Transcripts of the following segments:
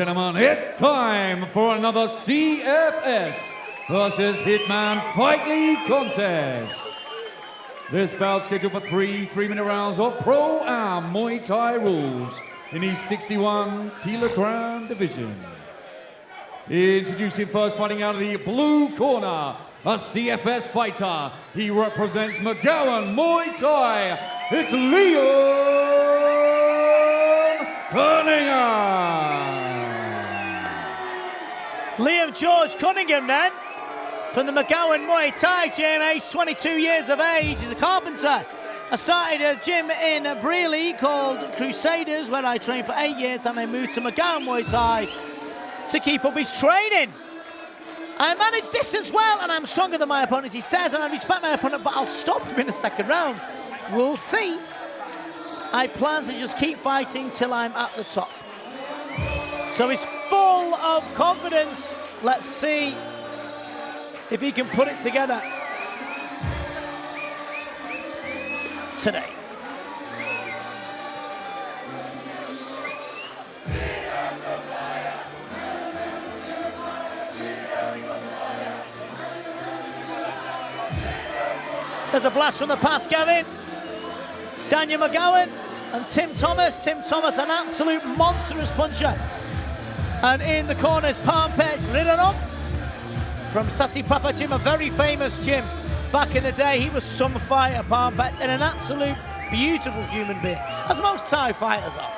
gentlemen, it's time for another CFS versus Hitman Fight League contest. This bout scheduled for three-minute rounds of Pro-Am Muay Thai rules in the 61-kilogram division. Introducing first, fighting out of the blue corner, a CFS fighter. He represents McGowan Muay Thai. It's Cunningham. Liam George Cunningham then, from the McGowan Muay Thai gym, aged 22 years of age. He's a carpenter. I started a gym in Brearley called Crusaders, where I trained for 8 years, and I moved to McGowan Muay Thai to keep up his training. I manage distance well, and I'm stronger than my opponent, he says, and I respect my opponent, but I'll stop him in the second round. We'll see. I plan to just keep fighting till I'm at the top. So he's full of confidence. Let's see if he can put it together today. There's a blast from the past, Gavin. Daniel McGowan and Tim Thomas. Tim Thomas, an absolute monstrous puncher. And in the corners, Parmpech Ridarom from Sasi Papa Gym, a very famous gym. Back in the day, he was some fighter, Parmpech, and an absolute beautiful human being, as most Thai fighters are.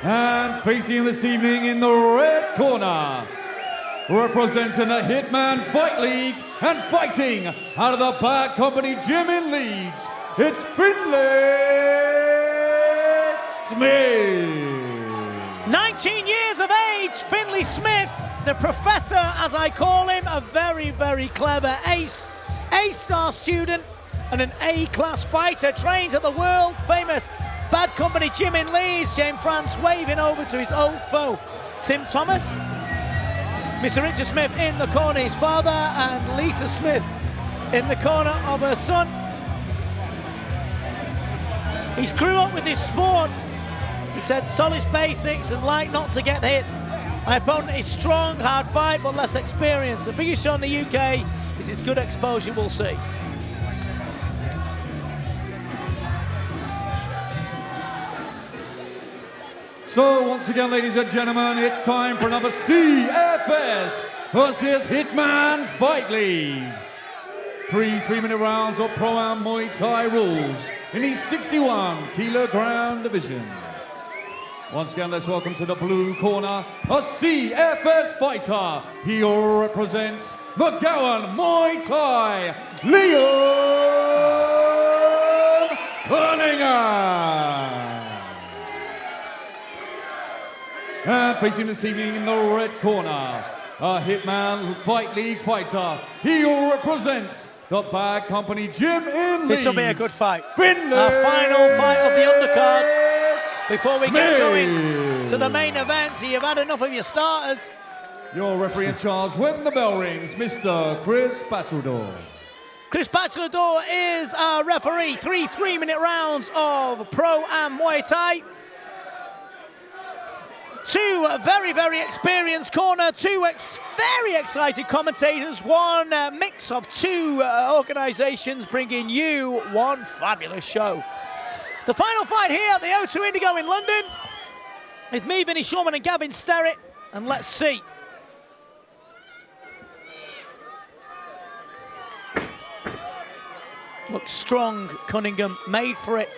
And facing this evening in the red corner, representing the Hitman Fight League and fighting out of the Bad Company Gym in Leeds, it's Finlay Smith. 19 years of age, Finlay Smith, the professor, as I call him, a very, very clever A-star student and an A-class fighter, trains at the world-famous Bad Company Gym in Leeds. James France waving over to his old foe, Tim Thomas. Mr. Richard Smith in the corner, his father, and Lisa Smith in the corner of her son. He's grew up with this sport. He said solid basics and like not to get hit. My opponent is strong, hard fight, but less experienced. The biggest show in the UK is his good exposure, we'll see. So once again, ladies and gentlemen, it's time for another CFS versus Hitman Fight League. Three-minute rounds of Pro-Am Muay Thai rules in the 61-kilogram division. Once again, let's welcome to the blue corner, a CFS fighter. He represents McGowan Muay Thai, Liam Cunningham. And facing this evening in the red corner, a Hitman Fight League fighter. He represents the Bad Company Gym in Leeds. This will be a good fight. Finlay. Our final fight of the undercard. Before we get going to the main event, so you've had enough of your starters. Your referee in charge when the bell rings, Mr. Chris Bachelor. Chris Bachelor is our referee. Three-minute rounds of Pro-Am Muay Thai. Two very, very experienced corner, two very excited commentators, one mix of two organizations bringing you one fabulous show. The final fight here at the O2 Indigo in London with me, Vinny Shawman, and Gavin Sterrett, and let's see. Looks strong, Cunningham, made for it.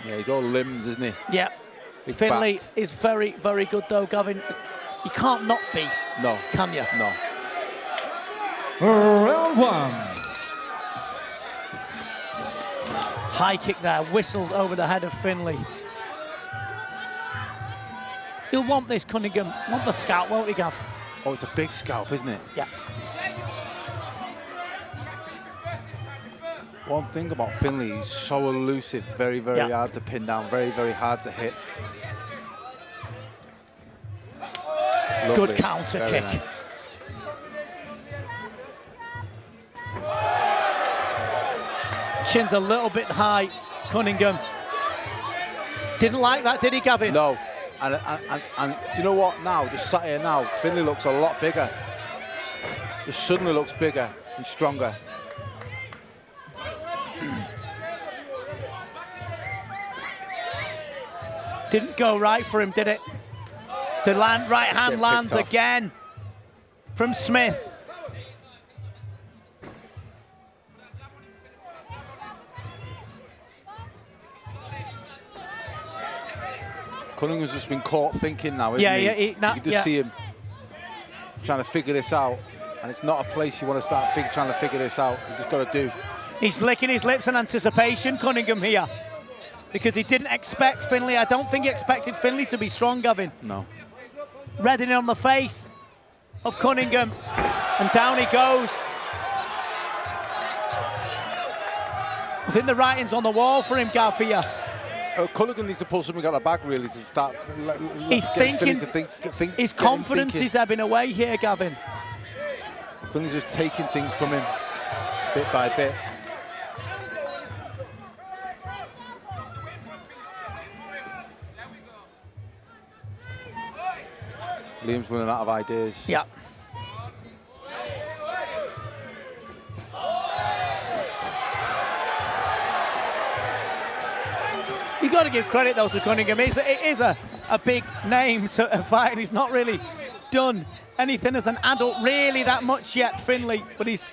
Yeah, he's all limbs, isn't he? Yeah. His Finlay back. is very, very good though, Gavin. You can't not be, No. can you? No. Round one. High kick there, whistled over the head of Finlay. He'll want this, Cunningham. Want the scalp, won't he, Gav? Oh, it's a big scalp, isn't it? Yeah. One thing about Finlay, he's so elusive, very, very hard to pin down, very, very hard to hit. Lovely. Good counter Very kick. nice. Chin's a little bit high, Cunningham. Didn't like that, did he, Gavin? No. And do you know what now? Just sat here now, Finlay looks a lot bigger. Just suddenly looks bigger and stronger. Didn't go right for him, did it? The right hand lands again from Smith. Cunningham's just been caught thinking now, isn't Yeah, he? yeah. You can just see him trying to figure this out, and it's not a place you want to start trying to figure this out. You just got to do. He's licking his lips in anticipation, Cunningham here, because he didn't expect Finlay. I don't think he expected Finlay to be strong, Gavin. No. Reddening on the face of Cunningham, and down he goes. I think the writing's on the wall for him, Gav, here. Cunningham needs to pull something out of the bag, really, to start. He's thinking. His confidence is ebbing away here, Gavin. Finlay's just taking things from him, bit by bit. Liam's running out of ideas. Yeah. You've got to give credit, though, to Cunningham. It is a big name to fight, and he's not really done anything as an adult really that much yet, Finlay, but he's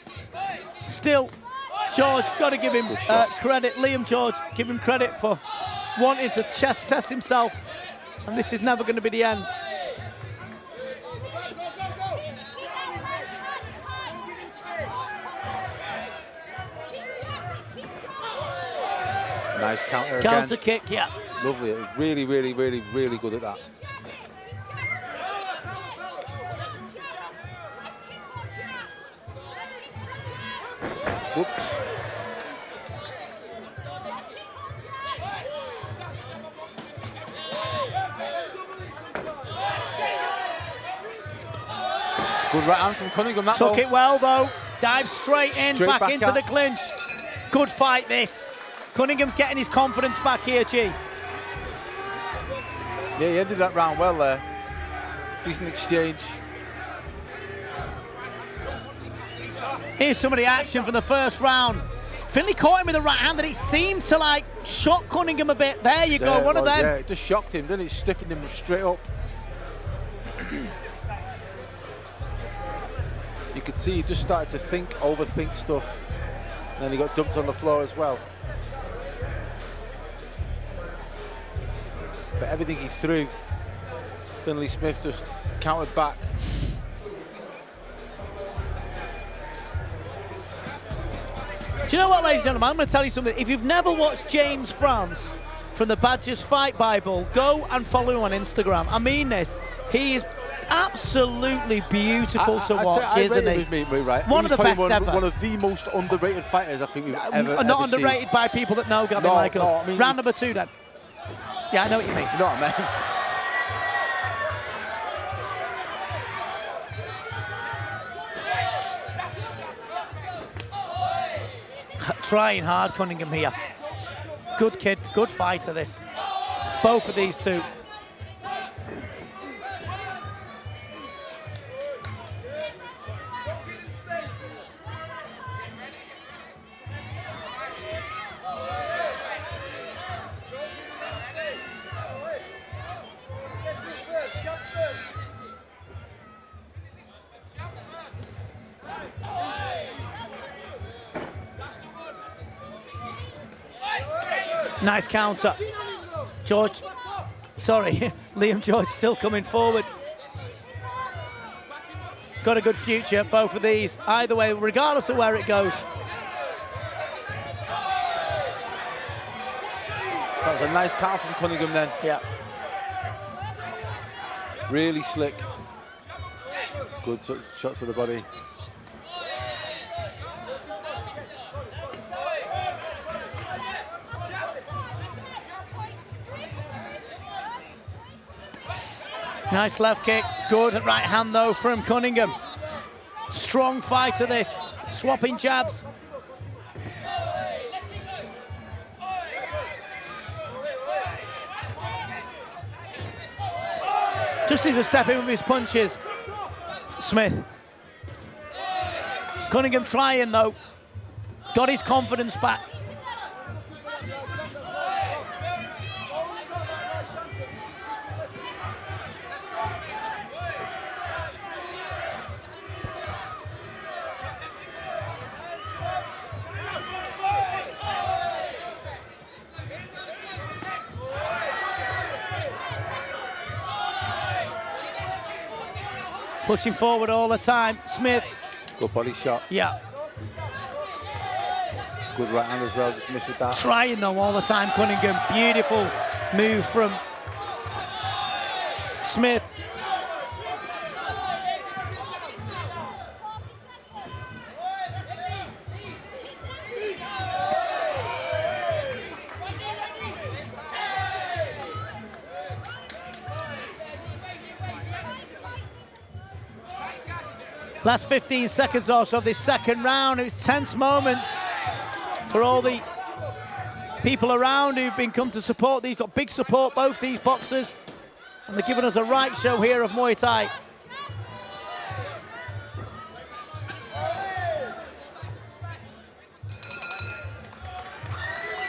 still, George, got to give him credit. Liam George, give him credit for wanting to test himself, and this is never going to be the end. Nice counter again. Counter kick, yeah. Lovely. Really, really, really, really good at that. Whoops. Good right hand from Cunningham. That Took it well, though. Dive straight in, back into the clinch. Good fight, this. Cunningham's getting his confidence back here, G. Yeah, he ended that round well there. Decent exchange. Here's some of the action from the first round. Finlay caught him with the right hand, and it seemed to, like, shock Cunningham a bit. There you go, one of them. Yeah, it just shocked him, didn't it? Stiffened him straight up. You could see he just started to overthink stuff. And then he got dumped on the floor as well. But everything he threw, Finlay Smith just countered back. Do you know what, ladies and gentlemen? I'm going to tell you something. If you've never watched James France from the Badgers Fight Bible, go and follow him on Instagram. I mean this. He is absolutely beautiful to watch, isn't he? Right. One of the best ever. One of the most underrated fighters I think we've ever Not underrated seen. By people that know Gavin like us. I mean, round number 2 then. Yeah, I know what you mean. You know what I mean? Trying hard, Cunningham here. Good kid, good fighter, this. Both of these two. Nice counter. George, sorry, Liam George still coming forward. Got a good future, both of these. Either way, regardless of where it goes. That was a nice counter from Cunningham then. Yeah. Really slick. Good shots to the body. Nice left kick, good right hand though from Cunningham. Strong fighter this, swapping jabs. Just needs to step in with his punches, Smith. Cunningham trying though. Got his confidence back. Pushing forward all the time, Smith. Good body shot. Yeah. Good right hand as well, just missed with that. Trying though all the time, Cunningham. Beautiful move from Smith. Last 15 seconds or so of this second round. It was tense moments for all the people around who've been come to support these. Got big support, both these boxers. And they're giving us a right show here of Muay Thai.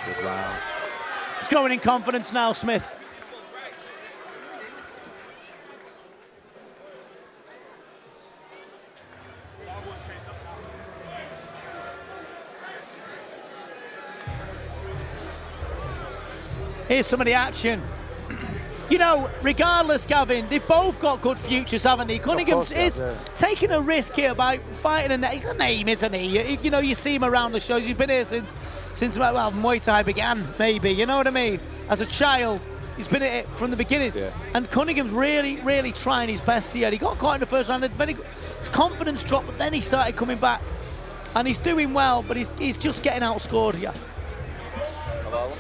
Good round. He's growing in confidence now, Smith. Here's some of the action. You know, regardless, Gavin, they've both got good futures, haven't they? Cunningham is taking a risk here by fighting he's a name, isn't he? You know, you see him around the shows. He's been here since well, Muay Thai began, maybe. You know what I mean? As a child, he's been at it from the beginning. Yeah. And Cunningham's really, really trying his best here. He got caught in the first round. His confidence dropped, but then he started coming back. And he's doing well, but he's just getting outscored here. Hello?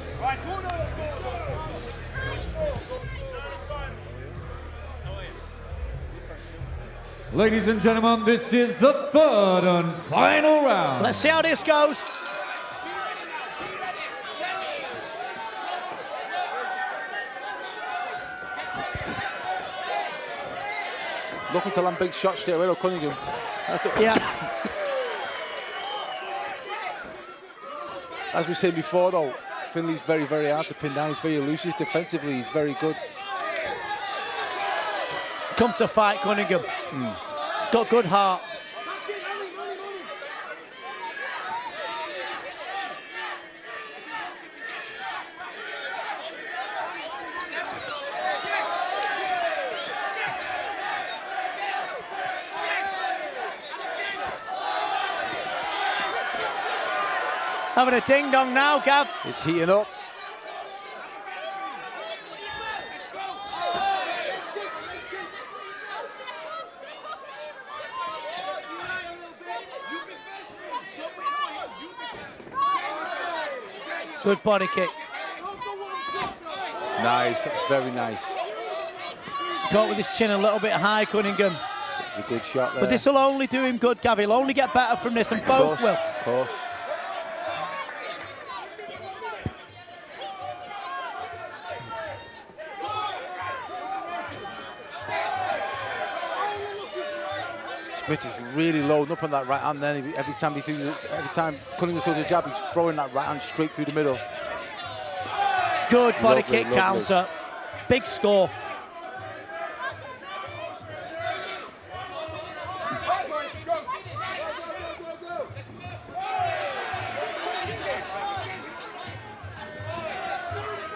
Ladies and gentlemen, this is the third and final round. Let's see how this goes. Looking to land big shots straight away, though, Cunningham. Yeah. As we said before, though, Finlay's very, very hard to pin down. He's very elusive defensively. He's very good. Come to fight, Cunningham. Got good heart. Having a ding-dong now, Gav. It's heating up. Good body kick. Nice, that's very nice. Got with his chin a little bit high, Cunningham. A good shot there. But this will only do him good, Gav. He'll only get better from this, and both will. Of course. Smith is really loading up on that right hand. Then every time Cunningham's doing the jab, he's throwing that right hand straight through the middle. Good body kick counter. Big score.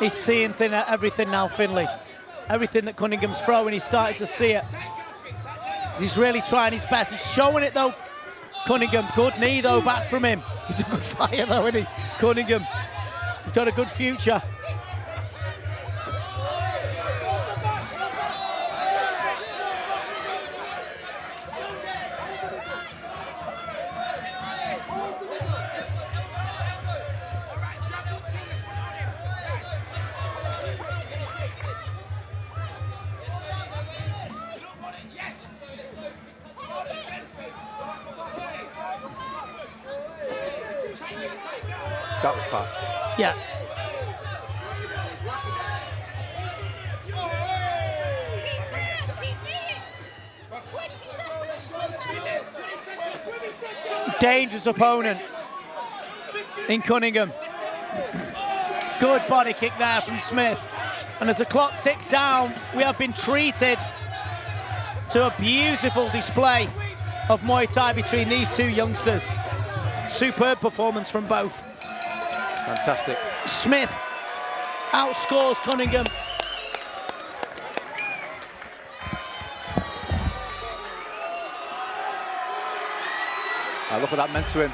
He's seeing everything now, Finlay. Everything that Cunningham's throwing, he's starting to see it. He's really trying his best. He's showing it, though. Cunningham, good knee, though, back from him. He's a good fighter, though, isn't he? Cunningham. He's got a good future. That was class. Yeah. dangerous opponent in Cunningham. Good body kick there from Smith. And as the clock ticks down, we have been treated to a beautiful display of Muay Thai between these two youngsters. Superb performance from both. Fantastic. Smith outscores Cunningham. Look what that meant to him.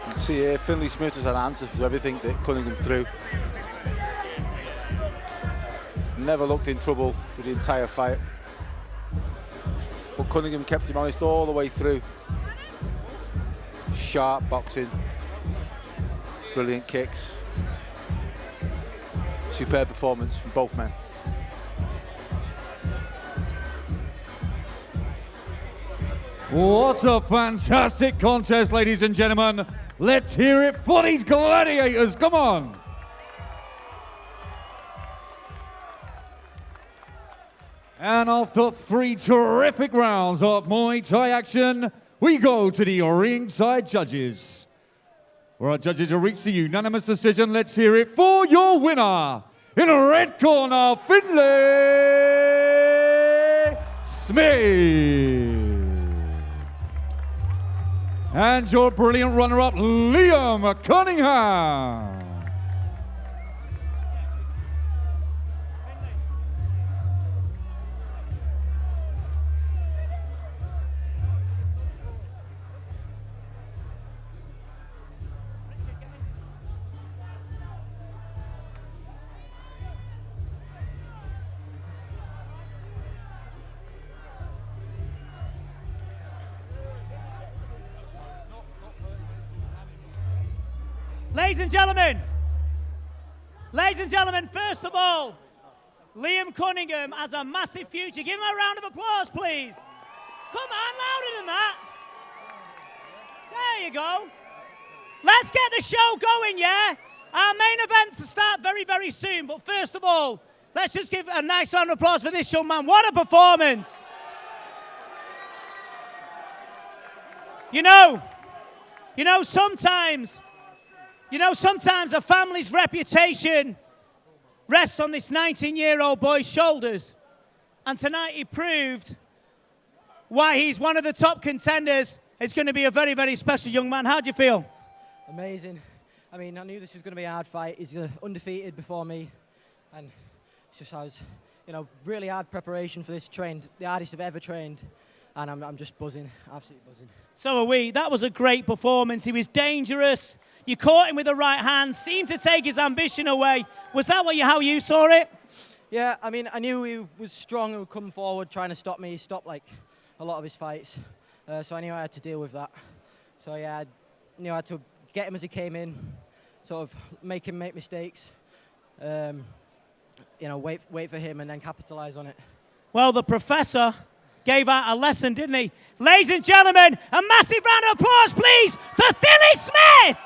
You can see here, Finlay Smith has had answers to everything that Cunningham threw. Never looked in trouble for the entire fight. But Cunningham kept him honest all the way through. Sharp boxing, brilliant kicks. Superb performance from both men. What a fantastic contest, ladies and gentlemen. Let's hear it for these gladiators. Come on. And after 3 terrific rounds of Muay Thai action, we go to the ringside judges, where our judges have reached the unanimous decision. Let's hear it for your winner. In a red corner, Finlay Smith. And your brilliant runner-up, Liam Cunningham. Ladies and gentlemen, first of all, Liam Cunningham has a massive future. Give him a round of applause, please. Come on, louder than that. There you go. Let's get the show going, yeah? Our main events will start very, very soon. But first of all, let's just give a nice round of applause for this young man. What a performance. You know, sometimes a family's reputation rests on this 19-year-old boy's shoulders. And tonight he proved why he's one of the top contenders. It's going to be a very, very special young man. How do you feel? Amazing. I mean, I knew this was going to be a hard fight. He's undefeated before me. And it's just, I was, really hard preparation for this. Trained, the hardest I've ever trained. And I'm just buzzing, absolutely buzzing. So are we. That was a great performance. He was dangerous. You caught him with the right hand, seemed to take his ambition away. Was that how you saw it? Yeah, I mean, I knew he was strong and would come forward trying to stop me. He stopped, a lot of his fights. So I knew I had to deal with that. So, yeah, I knew I had to get him as he came in, sort of make him make mistakes, wait for him and then capitalise on it. Well, the professor gave out a lesson, didn't he? Ladies and gentlemen, a massive round of applause, please, for Finlay Smith!